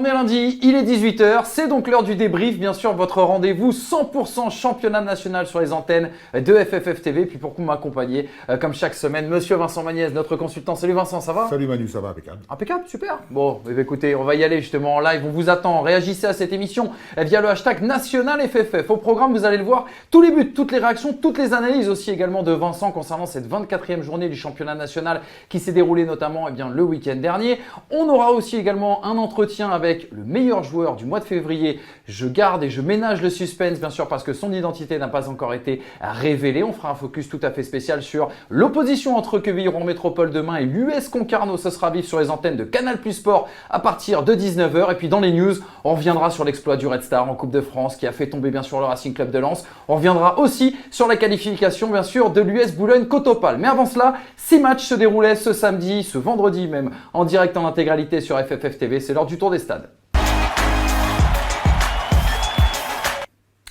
On est lundi, il est 18h, c'est donc l'heure du débrief, bien sûr votre rendez-vous 100% championnat national sur les antennes de FFF TV. Puis pour m'accompagner, comme chaque semaine, monsieur Vincent Magnès, notre consultant. Salut Vincent, ça va? Salut Manu, ça va, impeccable. Impeccable, super. Bon, écoutez, on va y aller justement en live, on vous attend. Réagissez à cette émission via le hashtag national FFF. Au programme, vous allez le voir, tous les buts, toutes les réactions, toutes les analyses aussi également de Vincent concernant cette 24e journée du championnat national qui s'est déroulée notamment le week-end dernier. On aura aussi également un entretien avec le meilleur joueur du mois de février. Je garde et je ménage le suspense bien sûr parce que son identité n'a pas encore été révélée. On fera un focus tout à fait spécial sur l'opposition entre Quevilly-Rouen Métropole demain et l'US Concarneau. Ce sera vif sur les antennes de Canal+ Sport à partir de 19h. Et puis dans les news, on reviendra sur l'exploit du Red Star en Coupe de France qui a fait tomber bien sûr le Racing Club de Lens. On reviendra aussi sur la qualification bien sûr de l'US Boulogne-Cotopale. Mais avant cela, 6 matchs se déroulaient ce samedi, ce vendredi même, en direct en intégralité sur FFF TV. C'est l'heure du tour des stades.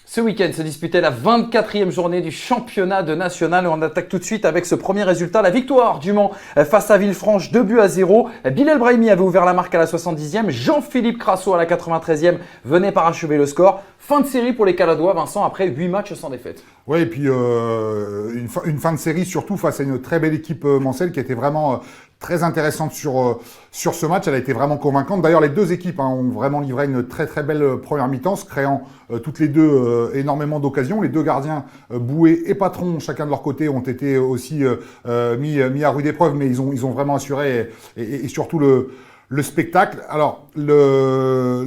Ce week-end se disputait la 24e journée du championnat de national et on attaque tout de suite avec ce premier résultat. La victoire du Mans face à Villefranche, 2-0. Bilal Brahimi avait ouvert la marque à la 70e. Jean-Philippe Crasso à la 93e venait parachever le score. Fin de série pour les Caladois, Vincent, après 8 matchs sans défaite. Ouais, et puis une fin de série surtout face à une très belle équipe mancelle qui était vraiment très intéressante sur ce match. Elle a été vraiment convaincante. D'ailleurs, les deux équipes ont vraiment livré une très très belle première mi-temps, se créant toutes les deux énormément d'occasions. Les deux gardiens, Boué et Patron, chacun de leur côté, ont été aussi mis à rude épreuve, mais ils ont vraiment assuré et surtout le spectacle. Alors, le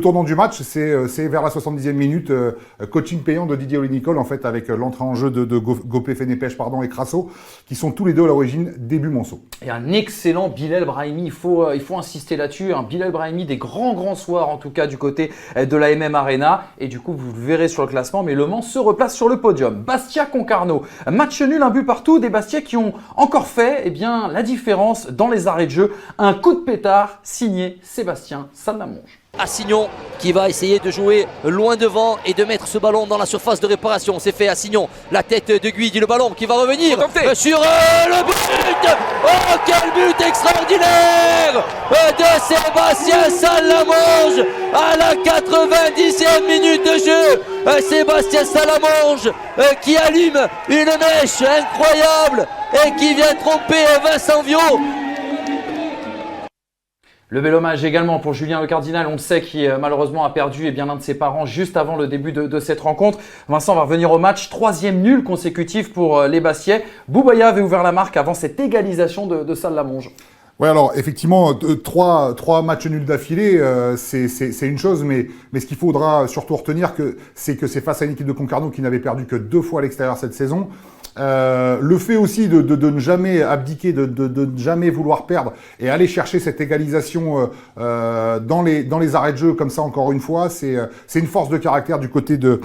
tournant du match, c'est vers la 70e minute, coaching payant de Didier Olénicole, en fait, avec l'entrée en jeu de Gopé Fenépèche et Crasso, qui sont tous les deux à l'origine des buts Monceau. Et un excellent Bilal Brahimi, il faut insister là-dessus. Un Bilal Brahimi des grands soirs, en tout cas du côté de la MM Arena. Et du coup, vous le verrez sur le classement, mais Le Mans se replace sur le podium. Bastia-Concarneau, match nul, un but partout. Des Bastiais qui ont encore fait la différence dans les arrêts de jeu. Un coup de pétard signé Sébastien Salamonge. Assignon qui va essayer de jouer loin devant et de mettre ce ballon dans la surface de réparation. C'est fait, Assignon, la tête de Guidi, le ballon qui va revenir sur le but. Oh, quel but extraordinaire de Sébastien Salamonge à la 90e minute de jeu. Sébastien Salamonge qui allume une mèche incroyable et qui vient tromper Vincent Viau. Le bel hommage également pour Julien Le Cardinal, on le sait, qui malheureusement a perdu l'un de ses parents juste avant le début de cette rencontre. Vincent va revenir au match, 3e nul consécutif pour les Bastiais. Boubaya avait ouvert la marque avant cette égalisation de Salamonge. Ouais, alors effectivement, trois matchs nuls d'affilée, c'est une chose, mais ce qu'il faudra surtout retenir, c'est que c'est face à une équipe de Concarneau qui n'avait perdu que 2 fois à l'extérieur cette saison. Le fait aussi de ne jamais abdiquer, de ne jamais vouloir perdre et aller chercher cette égalisation dans les arrêts de jeu comme ça encore une fois, c'est une force de caractère du côté de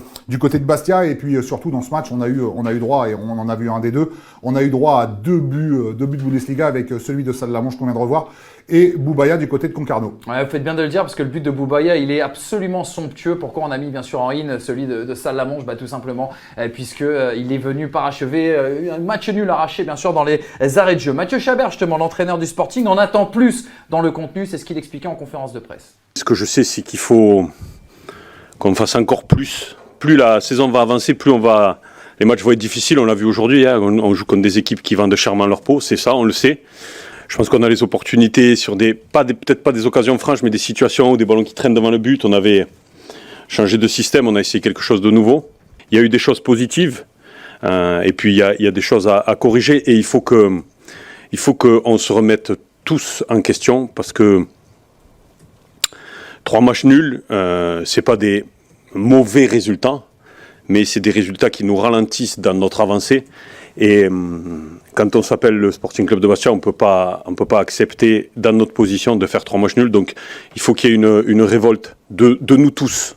Bastia. Et puis surtout dans ce match, on a eu droit, et on en a vu un des deux, on a eu droit à deux buts de Bundesliga avec celui de Salamonge qu'on vient de revoir et Boubaya du côté de Concarneau. Ouais, vous faites bien de le dire parce que le but de Boubaya, il est absolument somptueux. Pourquoi on a mis bien sûr en in celui de Salamonge? Tout simplement puisque il est venu parachever un match nul arraché bien sûr dans les arrêts de jeu. Mathieu Chabert, justement l'entraîneur du Sporting, en attend plus dans le contenu, c'est ce qu'il expliquait en conférence de presse. Ce que je sais, c'est qu'il faut qu'on fasse encore plus. Plus la saison va avancer, plus les matchs vont être difficiles. On l'a vu aujourd'hui, on joue contre des équipes qui vendent chèrement leur peau, c'est ça, on le sait. Je pense qu'on a les opportunités sur peut-être pas des occasions franches, mais des situations où des ballons qui traînent devant le but. On avait changé de système, on a essayé quelque chose de nouveau. Il y a eu des choses positives, et puis il y a des choses à corriger, et il faut qu'on se remette tous en question, parce que 3 matchs nuls, c'est pas des mauvais résultats, mais c'est des résultats qui nous ralentissent dans notre avancée. Et quand on s'appelle le Sporting Club de Bastia, on peut pas accepter dans notre position de faire 3 matchs nuls. Donc il faut qu'il y ait une révolte de nous tous.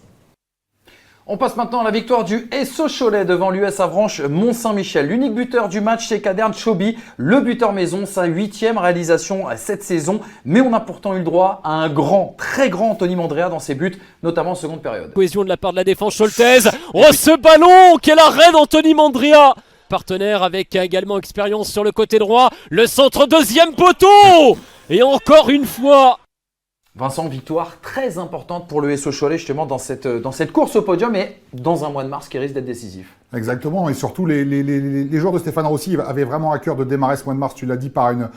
On passe maintenant à la victoire du SO Cholet devant l'US Avranches Mont-Saint-Michel. L'unique buteur du match, c'est Kader Chobi, le buteur maison, sa 8e réalisation cette saison. Mais on a pourtant eu le droit à un très grand Anthony Mandrea dans ses buts, notamment en seconde période. Cohésion de la part de la défense choltaise. Oh, ce ballon, quel arrêt d'Anthony Mandrea! Partenaire avec également expérience sur le côté droit. Le centre, deuxième poteau. Et encore une fois, Vincent, victoire très importante pour le SO Cholet justement dans cette course au podium et dans un mois de mars qui risque d'être décisif. Exactement, et surtout les joueurs de Stéphane Rossi avaient vraiment à cœur de démarrer ce mois de mars, tu l'as dit, par une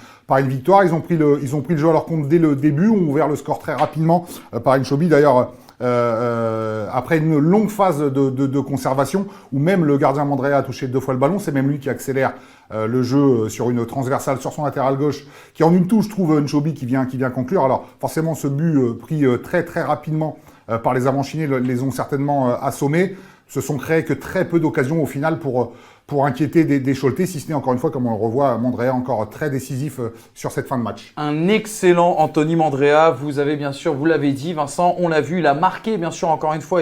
victoire. Ils ont pris le jeu à leur compte dès le début, ont ouvert le score très rapidement par Nchobi. D'ailleurs, après une longue phase de conservation, où même le gardien Mandrea a touché 2 fois le ballon, c'est même lui qui accélère le jeu sur une transversale sur son latéral gauche, qui en une touche trouve Nchobi qui vient conclure. Alors forcément ce but pris très très rapidement par les Avanchinés les ont certainement assommés. Se sont créés que très peu d'occasions au final pour inquiéter des Choletais, si ce n'est encore une fois, comme on le revoit, Mandrea encore très décisif sur cette fin de match. Un excellent Anthony Mandrea, vous avez bien sûr, vous l'avez dit Vincent, on l'a vu, il a marqué bien sûr encore une fois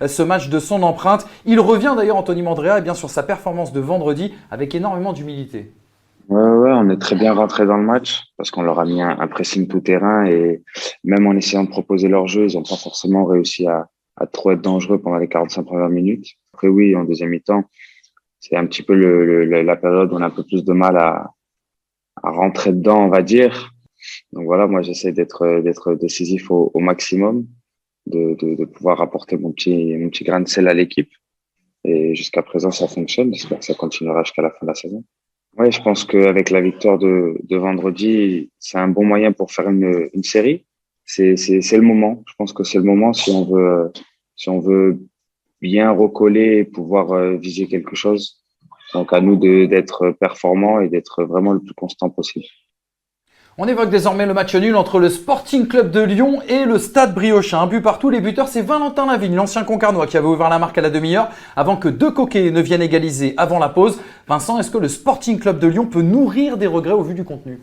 ce match de son empreinte. Il revient d'ailleurs Anthony Mandrea sur sa performance de vendredi avec énormément d'humilité. Ouais, on est très bien rentré dans le match parce qu'on leur a mis un pressing tout terrain et même en essayant de proposer leur jeu, ils n'ont pas forcément réussi à trop être dangereux pendant les 45 premières minutes. Après oui, en deuxième mi-temps, c'est un petit peu la période où on a un peu plus de mal à rentrer dedans, on va dire. Donc voilà, moi j'essaie d'être décisif au maximum, de pouvoir apporter mon petit grain de sel à l'équipe. Et jusqu'à présent, ça fonctionne. J'espère que ça continuera jusqu'à la fin de la saison. Oui, je pense qu'avec la victoire de vendredi, c'est un bon moyen pour faire une série. C'est le moment. Je pense que c'est le moment si on veut bien recoller et pouvoir viser quelque chose. Donc à nous d'être performants et d'être vraiment le plus constant possible. On évoque désormais le match nul entre le Sporting Club de Lyon et le Stade Briochin. Un but partout, les buteurs c'est Valentin Lavigne, l'ancien Concarnois qui avait ouvert la marque à la demi-heure avant que De Coquet ne vienne égaliser avant la pause. Vincent, est-ce que le Sporting Club de Lyon peut nourrir des regrets au vu du contenu ?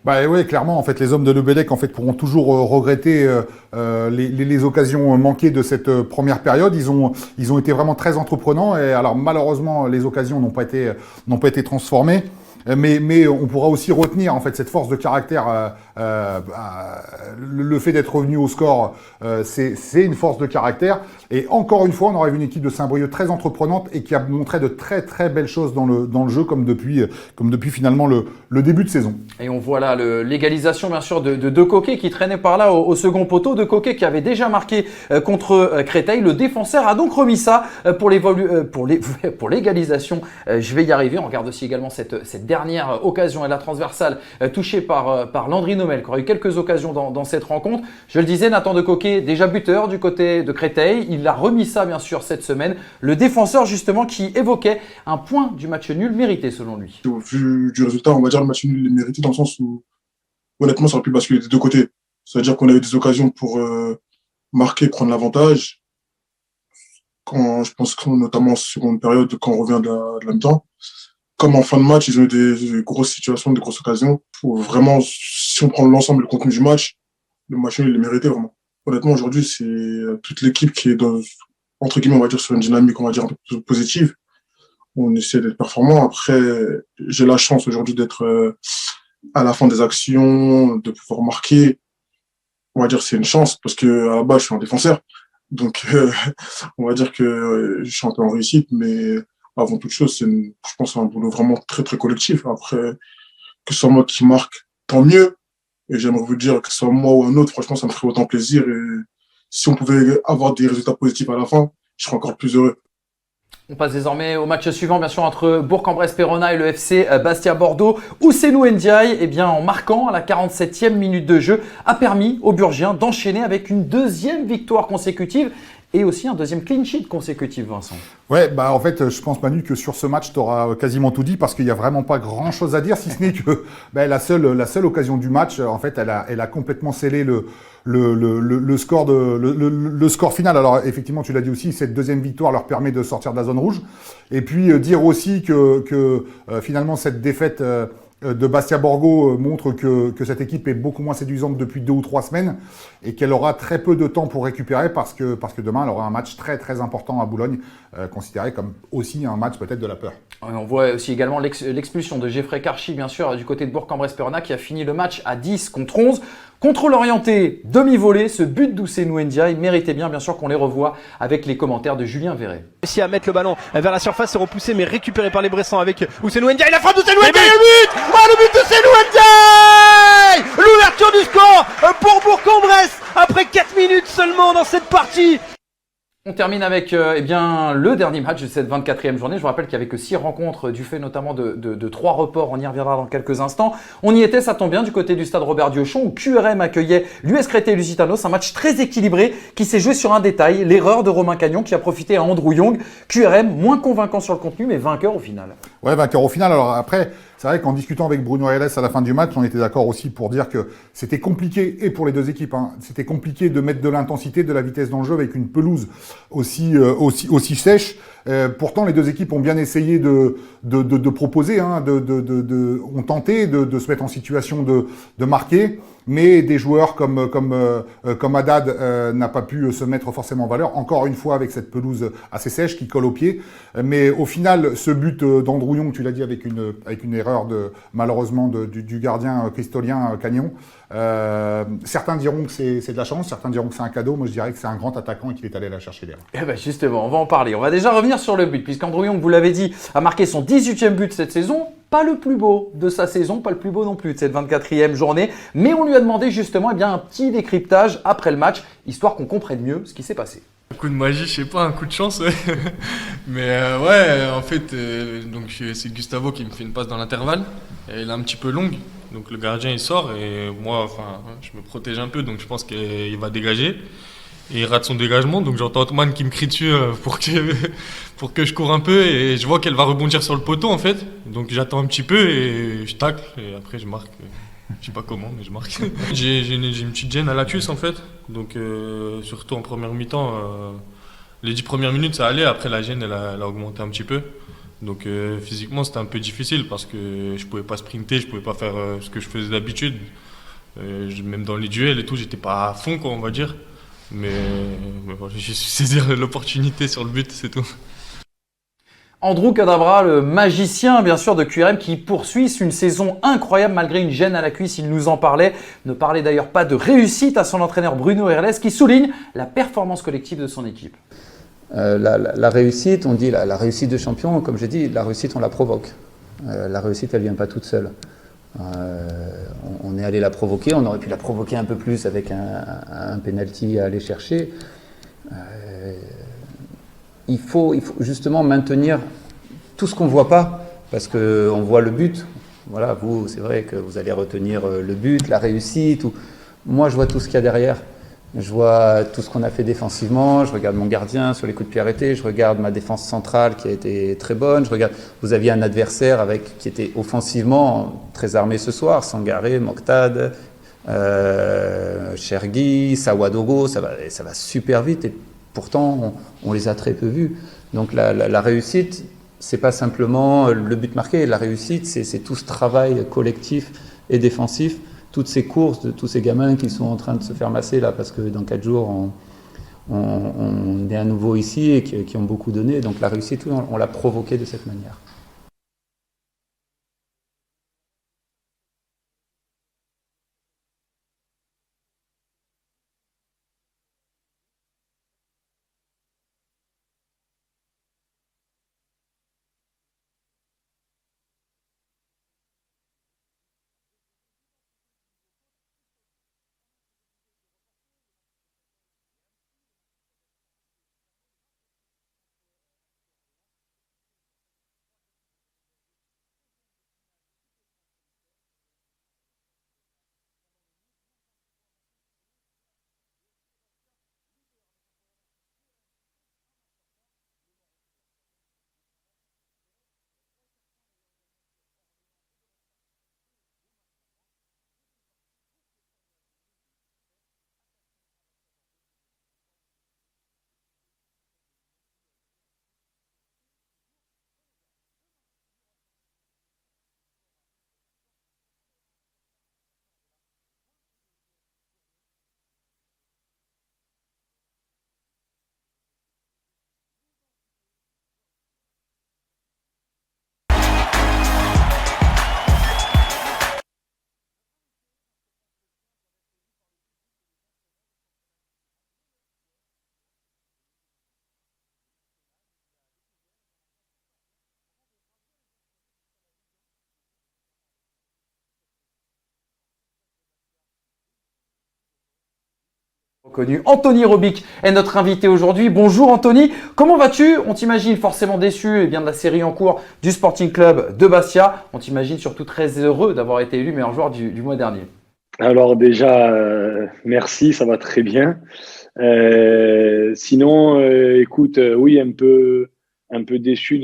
Bah oui, clairement, en fait, les hommes de Lebedec pourront toujours regretter les occasions manquées de cette première période. Ils ont été vraiment très entreprenants et alors malheureusement les occasions n'ont pas été transformées. Mais on pourra aussi retenir en fait cette force de caractère. Le fait d'être revenu au score, c'est une force de caractère. Et encore une fois, on aurait vu une équipe de Saint-Brieuc très entreprenante et qui a montré de très très belles choses dans le jeu, comme depuis finalement le début de saison. Et on voit là l'égalisation bien sûr de Coquet qui traînait par là au second poteau. De Coquet qui avait déjà marqué contre Créteil. Le défenseur a donc remis ça pour l'égalisation. Je vais y arriver. On regarde aussi également cette dernière occasion et la transversale touchée par Landry Nomel, qui aura eu quelques occasions dans cette rencontre. Je le disais, Nathan De Coquet, déjà buteur du côté de Créteil. Il a remis ça bien sûr cette semaine. Le défenseur justement qui évoquait un point du match nul mérité selon lui. Au vu du résultat, on va dire le match nul est mérité dans le sens où honnêtement ça aurait pu basculer des deux côtés. C'est-à-dire qu'on a eu des occasions pour marquer, prendre l'avantage. Je pense que notamment en seconde période, quand on revient de la mi-temps. Comme en fin de match, ils ont eu des grosses situations, des grosses occasions. Pour vraiment, si on prend l'ensemble, le contenu du match, le match nul, il est mérité vraiment. Honnêtement, aujourd'hui, c'est toute l'équipe qui est entre guillemets, on va dire, sur une dynamique, on va dire, un peu plus positive. On essaie d'être performant. Après, j'ai la chance aujourd'hui d'être à la fin des actions, de pouvoir marquer. On va dire que c'est une chance parce que à la base, je suis un défenseur. Donc, on va dire que je suis un peu en réussite, mais avant toute chose, je pense que c'est un boulot vraiment très, très collectif. Après, que ce soit moi qui marque, tant mieux. Et j'aimerais vous dire que ce soit moi ou un autre, franchement, ça me ferait autant plaisir. Et si on pouvait avoir des résultats positifs à la fin, je serais encore plus heureux. On passe désormais au match suivant, bien sûr, entre Bourg-en-Bresse-Perona et le FC Bastia Bordeaux. Ousseynou Ndiaye, en marquant à la 47e minute de jeu, a permis aux Burgiens d'enchaîner avec une deuxième victoire consécutive et aussi un deuxième clean sheet consécutif, Vincent. Ouais, en fait, je pense, Manu, que sur ce match, tu auras quasiment tout dit parce qu'il n'y a vraiment pas grand-chose à dire, si ce n'est que la seule occasion du match, en fait, elle a complètement scellé le score final. Alors, effectivement, tu l'as dit aussi, cette deuxième victoire leur permet de sortir de la zone rouge. Et puis, dire aussi que finalement, cette défaite de Bastia Borgo montre que cette équipe est beaucoup moins séduisante depuis 2 ou 3 semaines et qu'elle aura très peu de temps pour récupérer parce que demain elle aura un match très très important à Boulogne, considéré comme aussi un match peut-être de la peur. On voit aussi également l'expulsion de Geoffrey Karchi, bien sûr, du côté de Bourg-en-Bresse-Perona qui a fini le match à 10 contre 11. Contrôle orienté, demi-volée, ce but d'Ousseynou Ndiaye méritait bien sûr qu'on les revoie avec les commentaires de Julien Verret. Réussi à mettre le ballon vers la surface, c'est repoussé mais récupéré par les Bressans avec Ousseynou Ndiaye, la frappe d'Ousseynou Ndiaye, le but! Oh, le but d'Ousseynou réveil, l'ouverture du score pour Bourg-en-Bresse après 4 minutes seulement dans cette partie. On termine avec le dernier match de cette 24e journée. Je vous rappelle qu'il n'y avait que 6 rencontres du fait notamment de 3 reports. On y reviendra dans quelques instants. On y était, ça tombe bien, du côté du stade Robert Diochon où QRM accueillait l'US Créteil-Lusitanos. Un match très équilibré qui s'est joué sur un détail, l'erreur de Romain Cagnon qui a profité à Andrew Young. QRM moins convaincant sur le contenu mais vainqueur au final. Ouais, vainqueur au final. Alors après, c'est vrai qu'en discutant avec Bruno Reles à la fin du match, on était d'accord aussi pour dire que c'était compliqué, et pour les deux équipes, hein, c'était compliqué de mettre de l'intensité, de la vitesse dans le jeu avec une pelouse aussi sèche. Pourtant, les deux équipes ont bien essayé de proposer, hein, ont tenté de se mettre en situation de marquer, mais des joueurs comme Haddad n'a pas pu se mettre forcément en valeur. Encore une fois, avec cette pelouse assez sèche qui colle aux pieds. Mais au final, ce but d'Andrew Young, tu l'as dit, avec une erreur malheureusement du gardien cristolien Cagnon. Certains diront que c'est de la chance, certains diront que c'est un cadeau. Moi, je dirais que c'est un grand attaquant et qu'il est allé la chercher derrière. Eh ben justement, on va en parler. On va déjà revenir sur le but, puisqu'Andrew Young, vous l'avez dit, a marqué son 18e but cette saison. Pas le plus beau de sa saison, pas le plus beau non plus de cette 24e journée. Mais on lui a demandé justement un petit décryptage après le match, histoire qu'on comprenne mieux ce qui s'est passé. Un coup de magie, je sais pas, un coup de chance, ouais. Mais ouais, en fait, donc c'est Gustavo qui me fait une passe dans l'intervalle. Et elle est un petit peu longue, donc le gardien il sort et moi, enfin, je me protège un peu, donc je pense qu'il va dégager. Et il rate son dégagement, donc j'entends Otman qui me crie dessus pour que je cours un peu et je vois qu'elle va rebondir sur le poteau en fait. Donc j'attends un petit peu et je tacle et après je marque. Je sais pas comment, mais je marque. J'ai une petite gêne à la cuisse en fait, donc surtout en première mi-temps, les 10 premières minutes ça allait, après la gêne elle a augmenté un petit peu. Donc physiquement c'était un peu difficile parce que je pouvais pas sprinter, je pouvais pas faire ce que je faisais d'habitude. Même dans les duels et tout, j'étais pas à fond quoi on va dire. Mais voilà, j'ai su saisir l'opportunité sur le but, c'est tout. Andrew Cadabra, le magicien bien sûr de QRM qui poursuit une saison incroyable malgré une gêne à la cuisse, il nous en parlait. Ne parlait d'ailleurs pas de réussite à son entraîneur Bruno Herles qui souligne la performance collective de son équipe. La réussite, on dit la réussite de champion, comme j'ai dit, la réussite on la provoque. La réussite elle vient pas toute seule. On est allé la provoquer, on aurait pu la provoquer un peu plus avec un penalty à aller chercher. Il faut justement maintenir tout ce qu'on ne voit pas, parce qu'on voit le but. Voilà, vous, c'est vrai que vous allez retenir le but, la réussite. Moi, je vois tout ce qu'il y a derrière. Je vois tout ce qu'on a fait défensivement, je regarde mon gardien sur les coups de pied arrêtés, je regarde ma défense centrale qui a été très bonne, je regarde, vous aviez un adversaire qui était offensivement très armé ce soir, Sangaré, Mokhtar, Chergui, Sawadogo, ça va super vite et pourtant on les a très peu vus. Donc la réussite, c'est pas simplement le but marqué, la réussite c'est tout ce travail collectif et défensif, toutes ces courses de tous ces gamins qui sont en train de se faire masser là parce que dans 4 jours on est à nouveau ici et qui ont beaucoup donné. Donc la réussite, on l'a provoquée de cette manière. Connu. Anthony Robic est notre invité aujourd'hui. Bonjour Anthony, comment vas-tu? On t'imagine forcément déçu de la série en cours du Sporting Club de Bastia. On t'imagine surtout très heureux d'avoir été élu meilleur joueur du mois dernier. Alors déjà, merci, ça va très bien. Sinon, écoute, oui, un peu déçu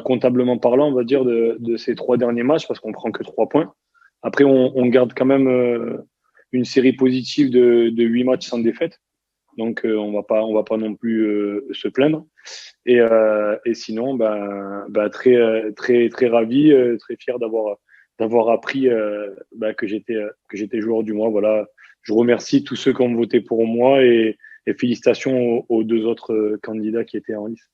comptablement parlant, on va dire, de ces 3 derniers matchs parce qu'on prend que 3 points. Après, on garde quand même une série positive de 8 matchs sans défaite. Donc, on va pas non plus se plaindre. Et sinon, très, très, très ravi, très fier d'avoir appris que j'étais joueur du mois. Voilà. Je remercie tous ceux qui ont voté pour moi et félicitations aux 2 autres candidats qui étaient en lice.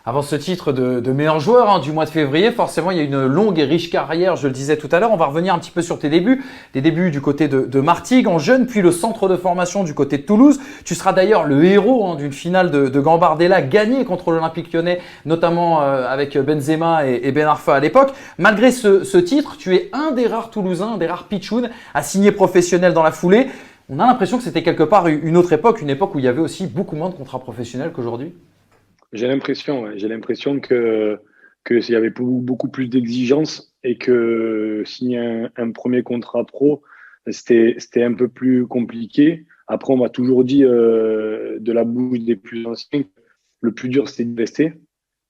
Avant ce titre de meilleur joueur du mois de février, forcément, il y a une longue et riche carrière, je le disais tout à l'heure. On va revenir un petit peu sur tes débuts. Des débuts du côté de Martigues en jeune, puis le centre de formation du côté de Toulouse. Tu seras d'ailleurs le héros d'une finale de Gambardella gagnée contre l'Olympique Lyonnais, notamment avec Benzema et Ben Arfa à l'époque. Malgré ce titre, tu es un des rares Toulousains, un des rares pitchouns à signer professionnel dans la foulée. On a l'impression que c'était quelque part une autre époque, une époque où il y avait aussi beaucoup moins de contrats professionnels qu'aujourd'hui. J'ai l'impression que s'il y avait beaucoup plus d'exigences et que signer un premier contrat pro, c'était un peu plus compliqué. Après, on m'a toujours dit de la bouche des plus anciens, le plus dur c'était de rester.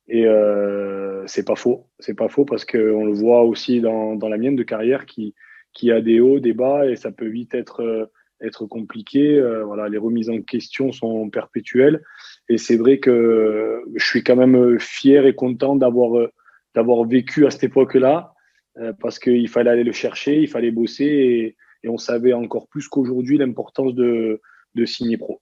Et c'est pas faux parce qu'on le voit aussi dans la mienne de carrière qui a des hauts, des bas et ça peut vite être compliqué. Voilà, les remises en question sont perpétuelles. Et c'est vrai que je suis quand même fier et content d'avoir vécu à cette époque-là parce qu'il fallait aller le chercher, il fallait bosser et on savait encore plus qu'aujourd'hui l'importance de signer pro.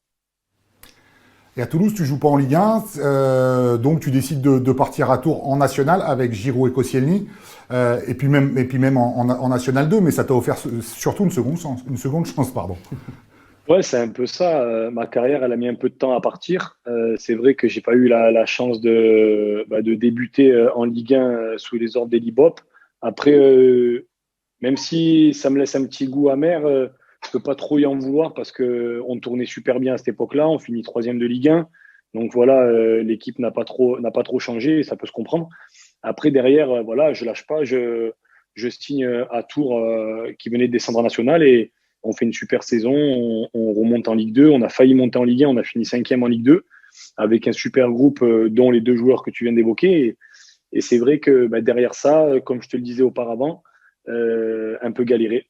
Et à Toulouse, tu joues pas en Ligue 1, donc tu décides de partir à Tours en National avec Giroud et Koscielny, et puis même en National 2, mais ça t'a offert surtout une seconde chance, pardon. Ouais, c'est un peu ça. Ma carrière, elle a mis un peu de temps à partir. C'est vrai que j'ai pas eu la chance de débuter en Ligue 1 sous les ordres d'Eli Bopp. Après, même si ça me laisse un petit goût amer, je peux pas trop y en vouloir parce que on tournait super bien à cette époque-là. On finit 3e de Ligue 1. Donc voilà, l'équipe n'a pas trop changé et ça peut se comprendre. Après, derrière, voilà, je lâche pas. Je signe à Tours qui venait de descendre en National et on fait une super saison, on remonte en Ligue 2, on a failli monter en Ligue 1, on a fini 5e en Ligue 2 avec un super groupe dont les 2 joueurs que tu viens d'évoquer. Et c'est vrai que derrière ça, comme je te le disais auparavant, un peu galéré,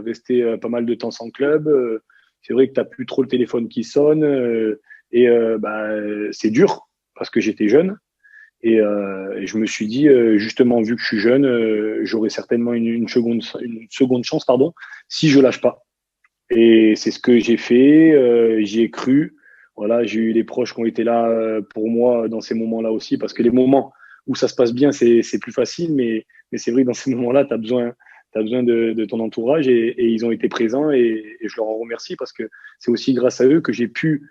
rester pas mal de temps sans club. C'est vrai que tu n'as plus trop le téléphone qui sonne c'est dur parce que j'étais jeune. Et je me suis dit, justement, vu que je suis jeune, j'aurai certainement une seconde chance, si je lâche pas. Et c'est ce que j'ai fait, j'y ai cru. Voilà, j'ai eu les proches qui ont été là pour moi dans ces moments-là aussi, parce que les moments où ça se passe bien, c'est plus facile, mais c'est vrai que dans ces moments-là, tu as besoin de ton entourage et ils ont été présents et je leur en remercie parce que c'est aussi grâce à eux que j'ai pu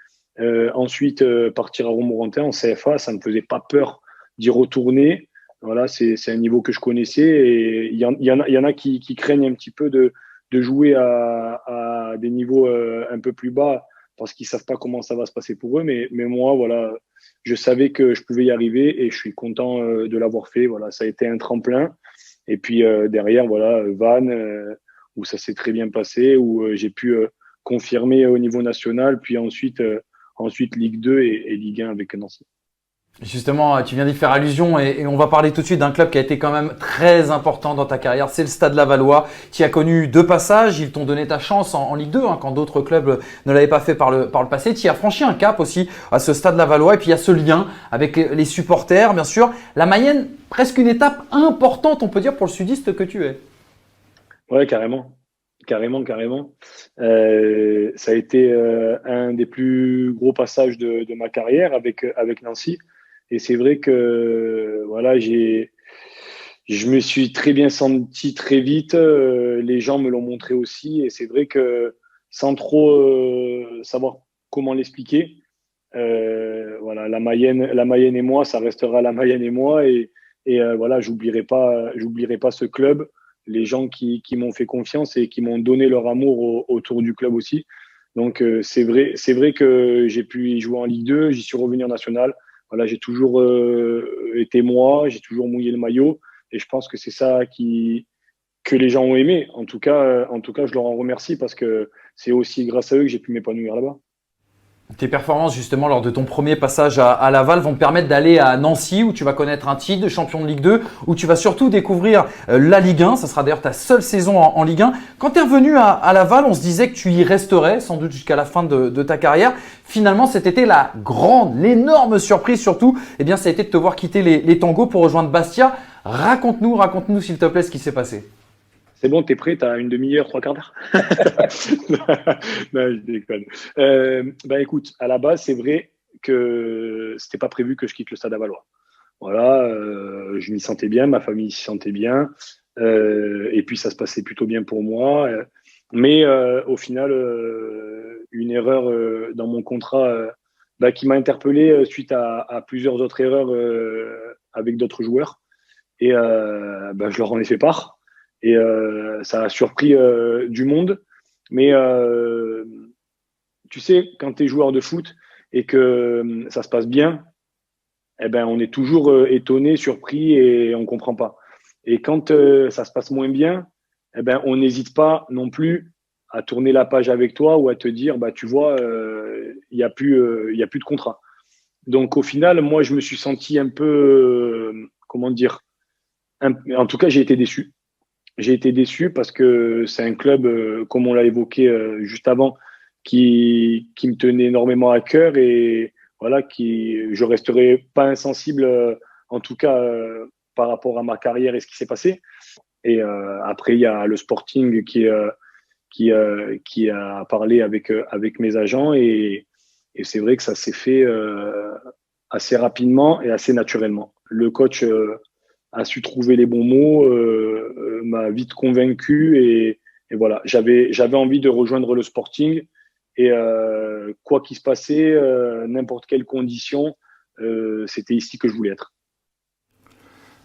ensuite partir à Romorantin en CFA. Ça ne me faisait pas peur d'y retourner. Voilà, c'est un niveau que je connaissais et il y en a qui craignent un petit peu de jouer à des niveaux un peu plus bas parce qu'ils savent pas comment ça va se passer pour eux. Mais moi, voilà, je savais que je pouvais y arriver et je suis content de l'avoir fait. Voilà, ça a été un tremplin. Et puis derrière, voilà, Vannes, où ça s'est très bien passé, où j'ai pu confirmer au niveau national, puis ensuite Ligue 2 et Ligue 1 avec Nancy. Justement, tu viens d'y faire allusion et on va parler tout de suite d'un club qui a été quand même très important dans ta carrière, c'est le Stade Lavallois. Tu as connu 2 passages, ils t'ont donné ta chance en Ligue 2 quand d'autres clubs ne l'avaient pas fait par le passé. Tu as franchi un cap aussi à ce Stade Lavallois et puis il y a ce lien avec les supporters, bien sûr. La Mayenne, presque une étape importante, on peut dire, pour le sudiste que tu es. Ouais, carrément. Ça a été un des plus gros passages de ma carrière avec Nancy. Et c'est vrai que voilà, je me suis très bien senti très vite. Les gens me l'ont montré aussi. Et c'est vrai que sans trop savoir comment l'expliquer, voilà, la Mayenne et moi, ça restera la Mayenne et moi. Et voilà, j'oublierai pas ce club. les gens qui m'ont fait confiance et qui m'ont donné leur amour autour du club aussi. Donc c'est vrai que j'ai pu y jouer en Ligue 2, j'y suis revenu en National. Voilà, j'ai toujours été moi, j'ai toujours mouillé le maillot et je pense que c'est ça que les gens ont aimé. En tout cas, je leur en remercie parce que c'est aussi grâce à eux que j'ai pu m'épanouir là-bas. Tes performances justement lors de ton premier passage à Laval vont te permettre d'aller à Nancy où tu vas connaître un titre de champion de Ligue 2, où tu vas surtout découvrir la Ligue 1. Ça sera d'ailleurs ta seule saison en Ligue 1. Quand tu es revenu à Laval, on se disait que tu y resterais sans doute jusqu'à la fin de ta carrière. Finalement, cet été, l'énorme surprise surtout, eh bien, ça a été de te voir quitter les Tangos pour rejoindre Bastia. Raconte-nous s'il te plaît ce qui s'est passé. C'est bon, t'es prêt, t'as une demi-heure, 3/4 d'heure. Non, je déconne. Écoute, à la base, c'est vrai que c'était pas prévu que je quitte le Stade Lavallois. Voilà, je m'y sentais bien, ma famille s'y sentait bien, et puis ça se passait plutôt bien pour moi. Mais au final, une erreur dans mon contrat qui m'a interpellé suite à plusieurs autres erreurs avec d'autres joueurs, et je leur en ai fait part. Et ça a surpris du monde. Mais tu sais, quand tu es joueur de foot et que ça se passe bien, on est toujours étonné, surpris et on ne comprend pas. Et quand ça se passe moins bien, on n'hésite pas non plus à tourner la page avec toi ou à te dire, tu vois, il n'y a plus de contrat. Donc au final, moi, je me suis senti un peu, en tout cas, j'ai été déçu. J'ai été déçu parce que c'est un club, comme on l'a évoqué juste avant, qui me tenait énormément à cœur et voilà, je resterai pas insensible, en tout cas par rapport à ma carrière et ce qui s'est passé. Et après, il y a le Sporting qui a parlé avec mes agents et c'est vrai que ça s'est fait assez rapidement et assez naturellement. Le coach a su trouver les bons mots, m'a vite convaincu et voilà, j'avais envie de rejoindre le Sporting et quoi qu'il se passait, n'importe quelle condition, c'était ici que je voulais être.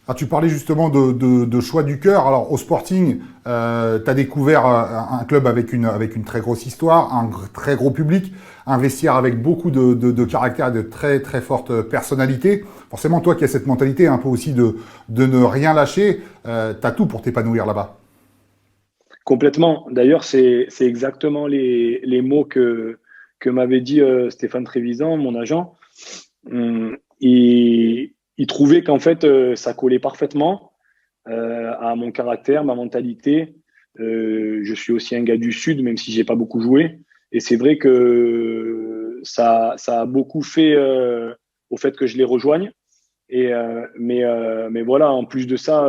Alors, tu parlais justement de choix du cœur. Alors au Sporting, tu as découvert un club avec une très grosse histoire, un très gros public, un vestiaire avec beaucoup de caractère et de très très fortes personnalités. Forcément, toi qui as cette mentalité un peu aussi de ne rien lâcher, tu as tout pour t'épanouir là-bas. Complètement. D'ailleurs, c'est exactement les mots que m'avait dit Stéphane Trévisan, mon agent. Il trouvait qu'en fait, ça collait parfaitement à mon caractère, ma mentalité. Je suis aussi un gars du Sud, même si j'ai pas beaucoup joué. Et c'est vrai que ça a beaucoup fait au fait que je les rejoigne. Mais voilà, en plus de ça,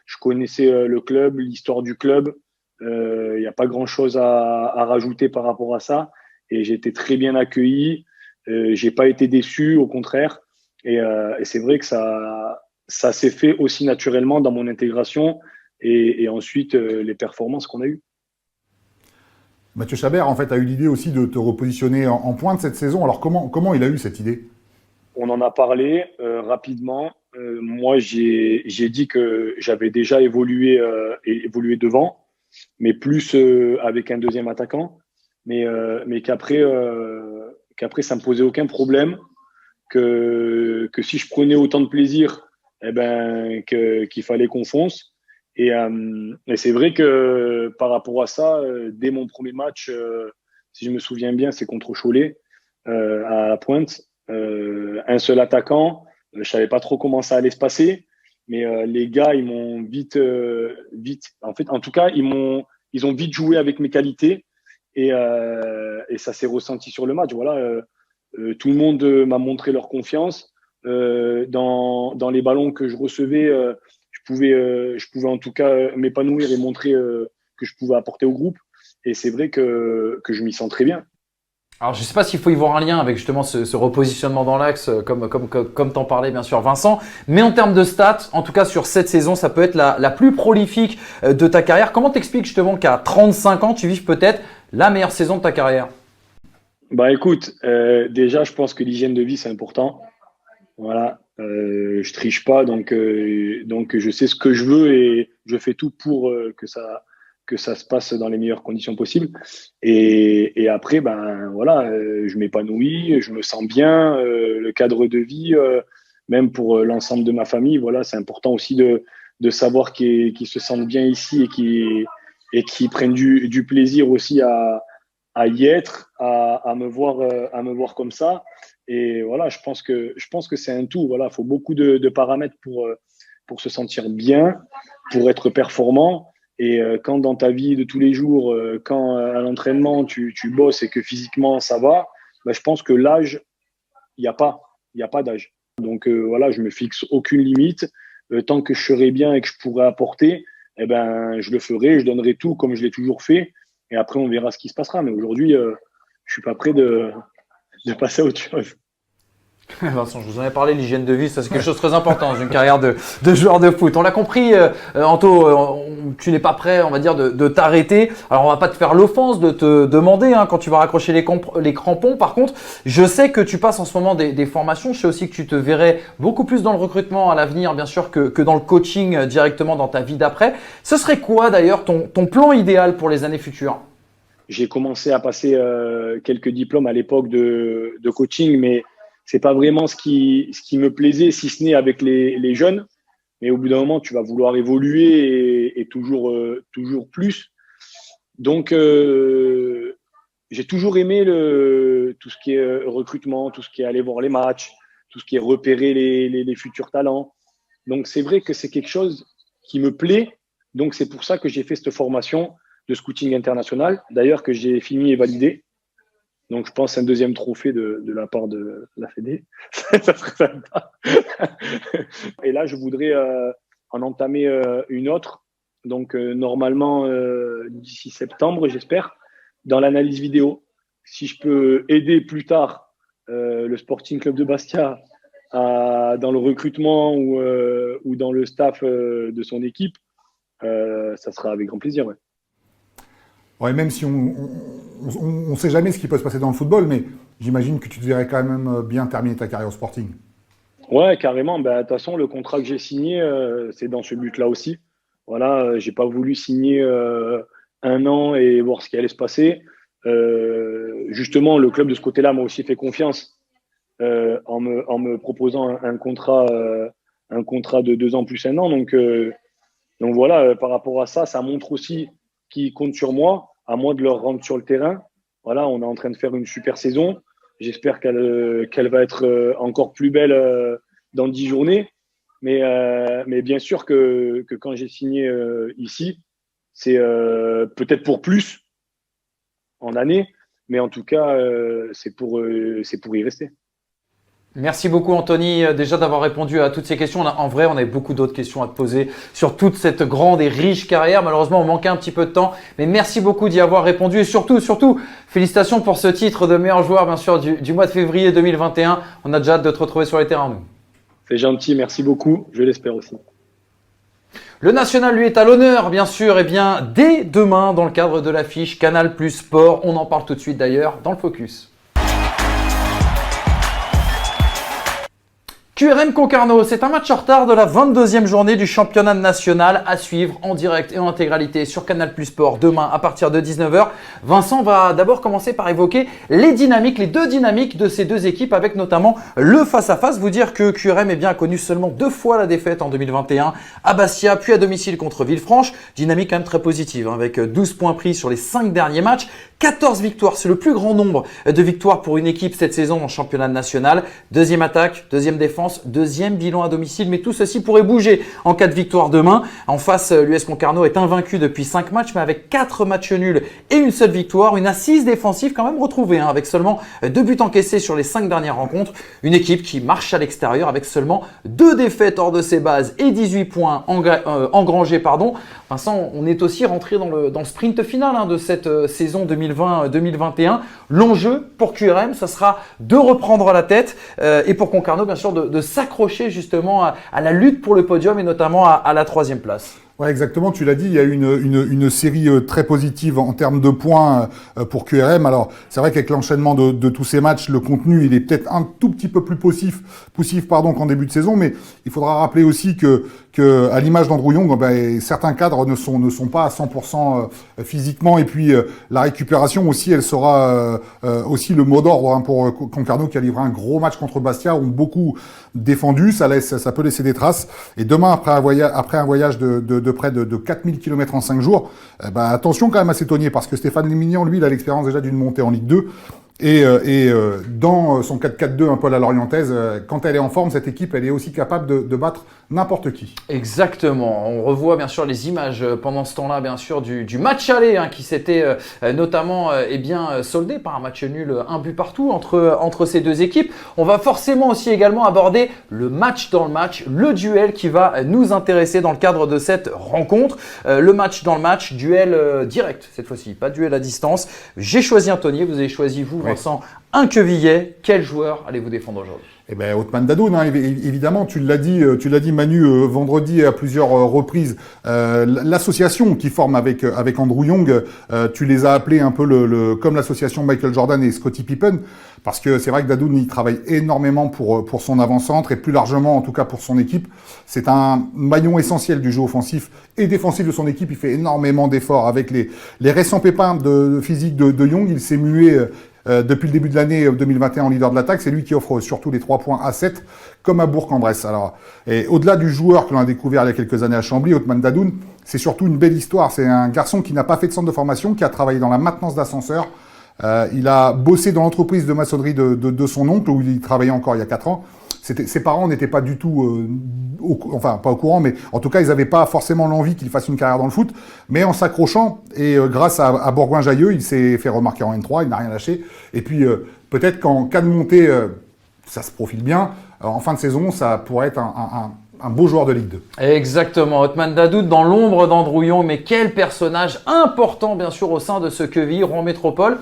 je connaissais le club, l'histoire du club. Il n'y a pas grand-chose à rajouter par rapport à ça. Et j'ai été très bien accueilli. J'ai pas été déçu, au contraire. Et c'est vrai que ça s'est fait aussi naturellement dans mon intégration et ensuite les performances qu'on a eues. Mathieu Chabert, en fait, a eu l'idée aussi de te repositionner en pointe cette saison. Alors, comment il a eu cette idée ? On en a parlé rapidement. Moi, j'ai dit que j'avais déjà évolué devant, mais plus avec un deuxième attaquant. Mais qu'après, ça me posait aucun problème. Que si je prenais autant de plaisir, qu'il fallait qu'on fonce. Et c'est vrai que par rapport à ça, dès mon premier match, si je me souviens bien, c'est contre Cholet à la pointe. Un seul attaquant, je savais pas trop comment ça allait se passer, mais les gars, ils m'ont vite. En tout cas, ils ont vite joué avec mes qualités et ça s'est ressenti sur le match. Voilà. Tout le monde m'a montré leur confiance. Dans les ballons que je recevais, je pouvais en tout cas m'épanouir et montrer que je pouvais apporter au groupe. Et c'est vrai que je m'y sens très bien. Alors, je ne sais pas s'il faut y voir un lien avec justement ce repositionnement dans l'axe, comme t'en parlais bien sûr Vincent. Mais en termes de stats, en tout cas sur cette saison, ça peut être la plus prolifique de ta carrière. Comment t'expliques justement qu'à 35 ans, tu vives peut-être la meilleure saison de ta carrière ? Écoute, déjà, je pense que l'hygiène de vie, c'est important. Voilà, je triche pas, donc je sais ce que je veux et je fais tout pour que ça se passe dans les meilleures conditions possibles. Et après, ben voilà, je m'épanouis, je me sens bien, le cadre de vie, même pour l'ensemble de ma famille, voilà, c'est important aussi de savoir qu'ils se sentent bien ici et qu'ils prennent du plaisir aussi à y être, à me voir comme ça. Et voilà, je pense que c'est un tout. Voilà, il faut beaucoup de paramètres pour se sentir bien, pour être performant. Et quand dans ta vie de tous les jours, quand à l'entraînement tu bosses et que physiquement ça va, ben, je pense que l'âge, il n'y a pas d'âge. Donc voilà, je me fixe aucune limite. Tant que je serai bien et que je pourrai apporter, eh ben je le ferai, je donnerai tout comme je l'ai toujours fait. Et après on verra ce qui se passera. Mais aujourd'hui, je suis pas prêt de passer à autre chose. Vincent, je vous en ai parlé, l'hygiène de vie, ça c'est quelque chose de très important dans une carrière de joueur de foot. On l'a compris, Anto, tu n'es pas prêt, on va dire, de t'arrêter. Alors on va pas te faire l'offense de te demander quand tu vas raccrocher les crampons. Par contre, je sais que tu passes en ce moment des formations. Je sais aussi que tu te verrais beaucoup plus dans le recrutement à l'avenir, bien sûr, que dans le coaching directement dans ta vie d'après. Ce serait quoi d'ailleurs ton plan idéal pour les années futures ? J'ai commencé à passer quelques diplômes à l'époque de coaching, mais c'est pas vraiment ce qui me plaisait, si ce n'est avec les jeunes. Mais au bout d'un moment, tu vas vouloir évoluer et toujours plus. Donc, j'ai toujours aimé tout ce qui est recrutement, tout ce qui est aller voir les matchs, tout ce qui est repérer les futurs talents. Donc, c'est vrai que c'est quelque chose qui me plaît. Donc, c'est pour ça que j'ai fait cette formation de scouting international, d'ailleurs que j'ai fini et validé. Donc, je pense un deuxième trophée de la part de la Fédé. Ça serait sympa. Et là, je voudrais en entamer une autre. Donc, normalement, d'ici septembre, j'espère, dans l'analyse vidéo. Si je peux aider plus tard le Sporting Club de Bastia dans le recrutement ou dans le staff de son équipe, ça sera avec grand plaisir. Ouais. Ouais, même si on sait jamais ce qui peut se passer dans le football, mais j'imagine que tu te verrais quand même bien terminer ta carrière au Sporting. Ouais, carrément. De toute façon, le contrat que j'ai signé, c'est dans ce but-là aussi. Voilà, j'ai pas voulu signer 1 an et voir ce qui allait se passer. Justement, le club de ce côté-là m'a aussi fait confiance en me proposant un contrat de 2 ans plus 1 an. Donc voilà, par rapport à ça, ça montre aussi qui comptent sur moi, à moi de leur rendre sur le terrain. Voilà, on est en train de faire une super saison. J'espère qu'elle va être encore plus belle dans 10 journées. Mais bien sûr que quand j'ai signé ici, c'est peut-être pour plus en année, mais en tout cas, c'est pour y rester. Merci beaucoup Anthony déjà d'avoir répondu à toutes ces questions. En vrai, on avait beaucoup d'autres questions à te poser sur toute cette grande et riche carrière. Malheureusement, on manquait un petit peu de temps. Mais merci beaucoup d'y avoir répondu. Et surtout, félicitations pour ce titre de meilleur joueur, bien sûr, du mois de février 2021. On a déjà hâte de te retrouver sur les terrains, nous. C'est gentil, merci beaucoup. Je l'espère aussi. Le National, lui, est à l'honneur, bien sûr, et bien dès demain dans le cadre de l'affiche Canal+ Sport. On en parle tout de suite d'ailleurs dans le Focus. QRM Concarneau, c'est un match en retard de la 22e journée du championnat national à suivre en direct et en intégralité sur Canal+ Sport demain à partir de 19h. Vincent va d'abord commencer par évoquer les deux dynamiques de ces deux équipes avec notamment le face-à-face. Vous dire que QRM a connu seulement 2 fois la défaite en 2021 à Bastia puis à domicile contre Villefranche. Dynamique quand même très positive avec 12 points pris sur les 5 derniers matchs. 14 victoires, c'est le plus grand nombre de victoires pour une équipe cette saison en championnat national. Deuxième attaque, deuxième défense, deuxième bilan à domicile, mais tout ceci pourrait bouger en cas de victoire demain. En face, l'US Concarneau est invaincu depuis 5 matchs, mais avec 4 matchs nuls et une seule victoire. Une assise défensive quand même retrouvée, avec seulement 2 buts encaissés sur les 5 dernières rencontres. Une équipe qui marche à l'extérieur avec seulement 2 défaites hors de ses bases et 18 points engrangés. Vincent, on est aussi rentré dans le sprint final de cette saison 2020-2021. L'enjeu pour QRM, ça sera de reprendre la tête et pour Concarneau, bien sûr, de s'accrocher justement à la lutte pour le podium et notamment à la 3e place. Ouais, exactement. Tu l'as dit, il y a eu une série très positive en termes de points pour QRM. Alors, c'est vrai qu'avec l'enchaînement de tous ces matchs, le contenu, il est peut-être un tout petit peu plus poussif, qu'en début de saison. Mais il faudra rappeler aussi que à l'image d'Androuillon, certains cadres ne sont pas à 100% physiquement. Et puis, la récupération aussi, elle sera aussi le mot d'ordre pour Concarneau qui a livré un gros match contre Bastia, ont beaucoup défendu. Ça peut laisser des traces. Et demain, après un voyage de près de 4000 km en 5 jours, attention quand même à s'étonner parce que Stéphane Lémignan, lui, il a l'expérience déjà d'une montée en Ligue 2. Et dans son 4-4-2 un peu à la lorientaise, quand elle est en forme, cette équipe, elle est aussi capable de battre n'importe qui. Exactement. On revoit bien sûr les images pendant ce temps-là, bien sûr, du match aller qui s'était notamment soldé par un match nul, un but partout entre ces deux équipes. On va forcément aussi également aborder le match dans le match, le duel qui va nous intéresser dans le cadre de cette rencontre. Le match dans le match, duel direct cette fois-ci, pas duel à distance. J'ai choisi un tonnier, vous avez choisi vous, Vincent, un Quevillet. Quel joueur allez-vous défendre aujourd'hui? Eh ben, Othman Dadoun, évidemment, tu l'as dit Manu, vendredi à plusieurs reprises. L'association qui forme avec Andrew Young, tu les as appelés un peu comme l'association Michael Jordan et Scottie Pippen, parce que c'est vrai que Dadoun, il travaille énormément pour son avant-centre et plus largement, en tout cas pour son équipe. C'est un maillon essentiel du jeu offensif et défensif de son équipe. Il fait énormément d'efforts avec les récents pépins de physique de Young. Il s'est mué depuis le début de l'année 2021 en leader de l'attaque. C'est lui qui offre surtout les 3 points à 7, comme à Bourg-en-Bresse. Alors, et au-delà du joueur que l'on a découvert il y a quelques années à Chambly, Othman Dadoun, c'est surtout une belle histoire. C'est un garçon qui n'a pas fait de centre de formation, qui a travaillé dans la maintenance d'ascenseurs. Il a bossé dans l'entreprise de maçonnerie de son oncle, où il travaillait encore il y a 4 ans. Ses parents n'étaient pas du tout, pas au courant, mais en tout cas, ils n'avaient pas forcément l'envie qu'il fasse une carrière dans le foot. Mais en s'accrochant, et grâce à Bourgoin-Jailleux, il s'est fait remarquer en N3, il n'a rien lâché. Et puis, peut-être qu'en cas de montée, ça se profile bien. En fin de saison, ça pourrait être un beau joueur de Ligue 2. Exactement, Othman Dadoun dans l'ombre d'Androuillon, mais quel personnage important, bien sûr, au sein de ce Quevilly, Rouen Métropole.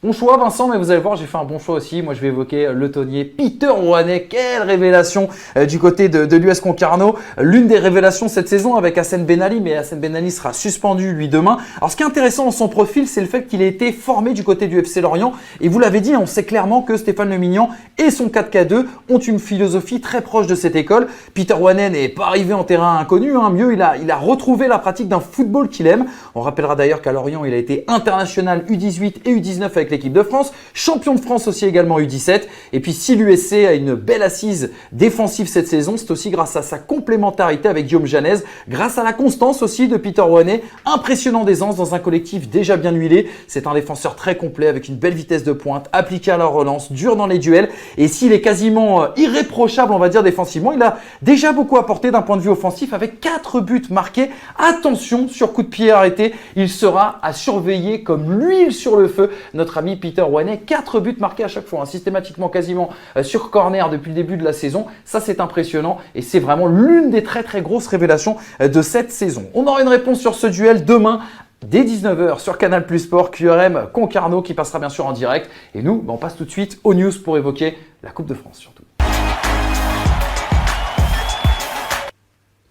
Bon choix Vincent, mais vous allez voir, j'ai fait un bon choix aussi. Moi je vais évoquer le tonnier Peter Rouanet. Quelle révélation du côté de l'US Concarneau. L'une des révélations cette saison avec Hassen Ben Ali, mais Hassen Ben Ali sera suspendu lui demain. Alors ce qui est intéressant dans son profil, c'est le fait qu'il ait été formé du côté du FC Lorient. Et vous l'avez dit, on sait clairement que Stéphane Lemignan et son 4K2 ont une philosophie très proche de cette école. Peter Rouanet n'est pas arrivé en terrain inconnu, mieux il a retrouvé la pratique d'un football qu'il aime. On rappellera d'ailleurs qu'à Lorient, il a été international U18 et U19 avec l'équipe de France, champion de France aussi également U17. Et puis si l'USC a une belle assise défensive cette saison, c'est aussi grâce à sa complémentarité avec Guillaume Janez, grâce à la constance aussi de Peter Rouanet, impressionnant d'aisance dans un collectif déjà bien huilé. C'est un défenseur très complet avec une belle vitesse de pointe, appliqué à la relance, dur dans les duels. Et s'il est quasiment irréprochable, on va dire défensivement, il a déjà beaucoup apporté d'un point de vue offensif avec 4 buts marqués. Attention, sur coup de pied arrêté, il sera à surveiller comme l'huile sur le feu. Notre ami Peter Rouanet, 4 buts marqués à chaque fois, systématiquement quasiment sur corner depuis le début de la saison. Ça, c'est impressionnant et c'est vraiment l'une des très très grosses révélations de cette saison. On aura une réponse sur ce duel demain dès 19h sur Canal Plus Sport, QRM Concarneau qui passera bien sûr en direct. Et nous, on passe tout de suite aux news pour évoquer la Coupe de France surtout.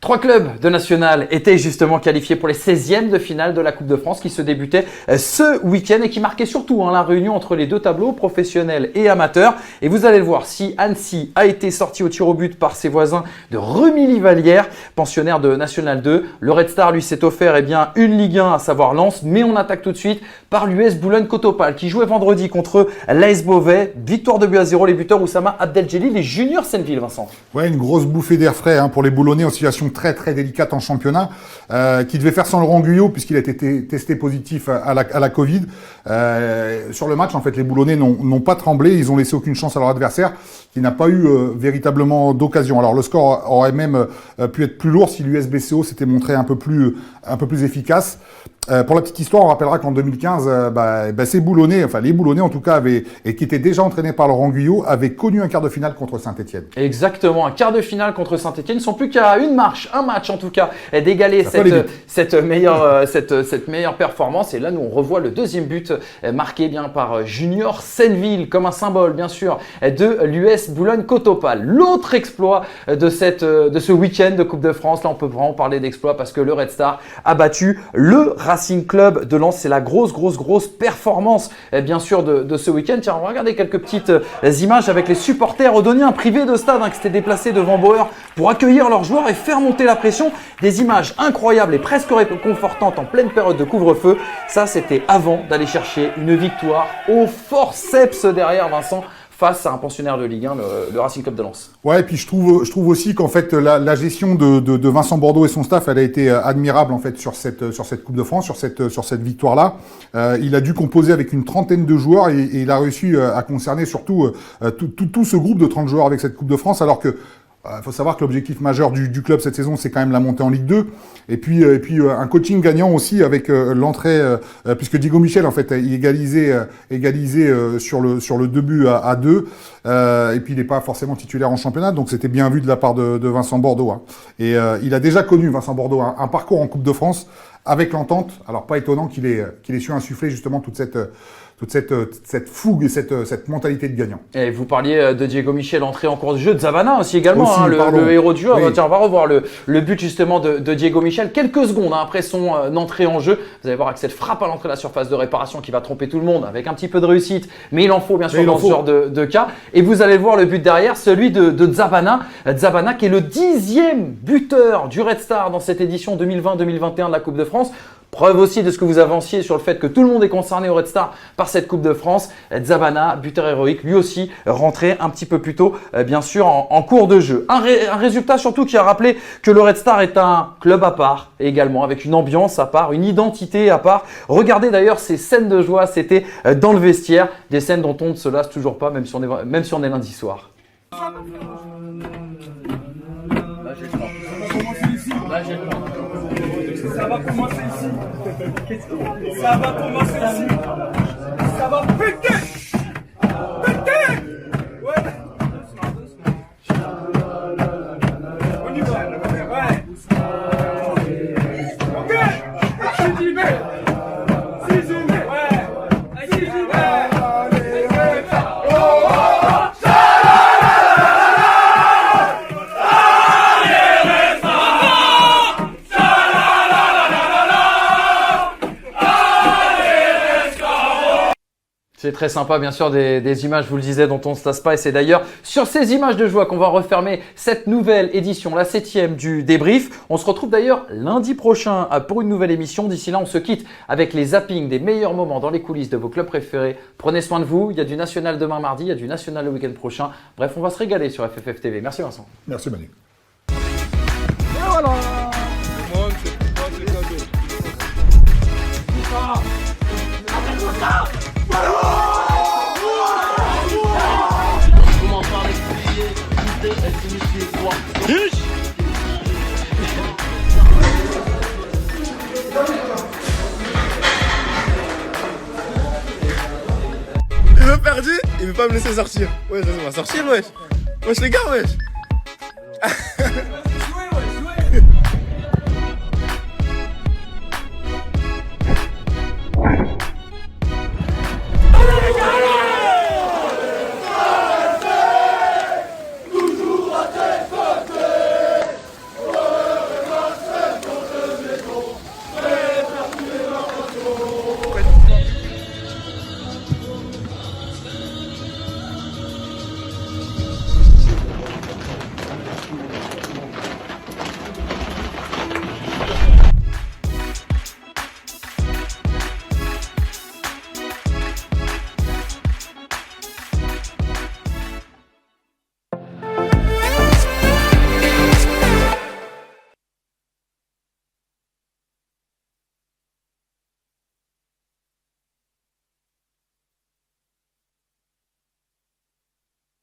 3 clubs de National étaient justement qualifiés pour les 16e de finale de la Coupe de France qui se débutait ce week-end et qui marquait surtout la réunion entre les deux tableaux, professionnels et amateurs. Et vous allez le voir, si Annecy a été sorti au tir au but par ses voisins de Remilly-Vallière, pensionnaire de National 2, le Red Star lui s'est offert une Ligue 1, à savoir Lens. Mais on attaque tout de suite par l'US Boulogne-Cotopale qui jouait vendredi contre l'AS Beauvais. Victoire de but à 0, les buteurs Oussama Abdeljelil et Junior Senneville, Vincent. Ouais, une grosse bouffée d'air frais pour les Boulonnais en situation très très délicate en championnat, qui devait faire sans Laurent Guyot puisqu'il a été testé positif à la Covid. Sur le match, en fait, les Boulonnais n'ont pas tremblé, ils ont laissé aucune chance à leur adversaire qui n'a pas eu véritablement d'occasion. Alors le score aurait même pu être plus lourd si l'USBCO s'était montré un peu plus efficace. Pour la petite histoire, on rappellera qu'en 2015, ces Boulonnais, enfin les Boulonnais en tout cas, et qui étaient déjà entraînés par Laurent Guyot, avaient connu un quart de finale contre Saint-Etienne. Exactement, un quart de finale contre Saint-Etienne. Ils ne sont plus qu'à un match en tout cas, d'égaler cette meilleure performance. Et là, nous, on revoit le deuxième but marqué bien par Junior Senneville, comme un symbole, bien sûr, de l'US Boulogne-Cotopale. L'autre exploit de ce week-end de Coupe de France, là, on peut vraiment parler d'exploit parce que le Red Star a battu le Racing Club de Lens. C'est la grosse performance, bien sûr, de ce week-end. Tiens, on va regarder quelques petites images avec les supporters odoniens privés de stade qui s'étaient déplacés devant Bauer pour accueillir leurs joueurs et faire monter la pression. Des images incroyables et presque réconfortantes en pleine période de couvre-feu. Ça, c'était avant d'aller chercher une victoire au forceps derrière, Vincent, face à un pensionnaire de Ligue 1, le Racing Club de Lens. Ouais, et puis je trouve aussi qu'en fait la gestion de Vincent Bordeaux et son staff, elle a été admirable en fait sur cette Coupe de France, sur cette victoire-là. Il a dû composer avec une trentaine de joueurs et il a réussi à concerner surtout tout ce groupe de 30 joueurs avec cette Coupe de France, alors que faut savoir que l'objectif majeur du club cette saison, c'est quand même la montée en Ligue 2. Et puis un coaching gagnant aussi avec l'entrée, puisque Diego Michel, en fait, il égalisait sur le 2 à 2. Et puis il n'est pas forcément titulaire en championnat, donc c'était bien vu de la part de Vincent Bordeaux. Hein. Et il a déjà connu, Vincent Bordeaux, un parcours en Coupe de France avec l'entente. Alors pas étonnant qu'il ait su insuffler justement toute cette fougue et cette mentalité de gagnant. Et vous parliez de Diego Michel, entrée en cours de jeu, de Zavana aussi également, aussi, le héros du jeu. Oui. Tiens, on va revoir le but justement de Diego Michel quelques secondes après son entrée en jeu. Vous allez voir avec cette frappe à l'entrée de la surface de réparation qui va tromper tout le monde avec un petit peu de réussite, mais il en faut bien sûr dans ce genre de cas. Et vous allez voir le but derrière, celui de Zavana. Zavana qui est le 10e buteur du Red Star dans cette édition 2020-2021 de la Coupe de France. Preuve aussi de ce que vous avanciez sur le fait que tout le monde est concerné au Red Star par cette Coupe de France. Zavana, buteur héroïque, lui aussi rentré un petit peu plus tôt, bien sûr, en cours de jeu. Un résultat surtout qui a rappelé que le Red Star est un club à part, également avec une ambiance à part, une identité à part. Regardez d'ailleurs ces scènes de joie, c'était dans le vestiaire, des scènes dont on ne se lasse toujours pas, même si on est lundi soir. Ça va commencer ici. Ça va commencer ici. Ça va péter. Péter. Ouais. On y va. Ouais. Ok. Si j'y vais. Si j'y vais. Ouais. Si j'y vais. C'est très sympa, bien sûr, des images, je vous le disais, dont on ne se tasse pas. Et c'est d'ailleurs sur ces images de joie qu'on va refermer cette nouvelle édition, la 7e du débrief. On se retrouve d'ailleurs lundi prochain pour une nouvelle émission. D'ici là, on se quitte avec les zappings des meilleurs moments dans les coulisses de vos clubs préférés. Prenez soin de vous. Il y a du national demain mardi, il y a du national le week-end prochain. Bref, on va se régaler sur FFF TV. Merci Vincent. Merci Manu. Et voilà. Il m'a perdu, il veut pas me laisser sortir. Ouais, ça va sortir, wesh. Wesh les gars, wesh. Allez les gars,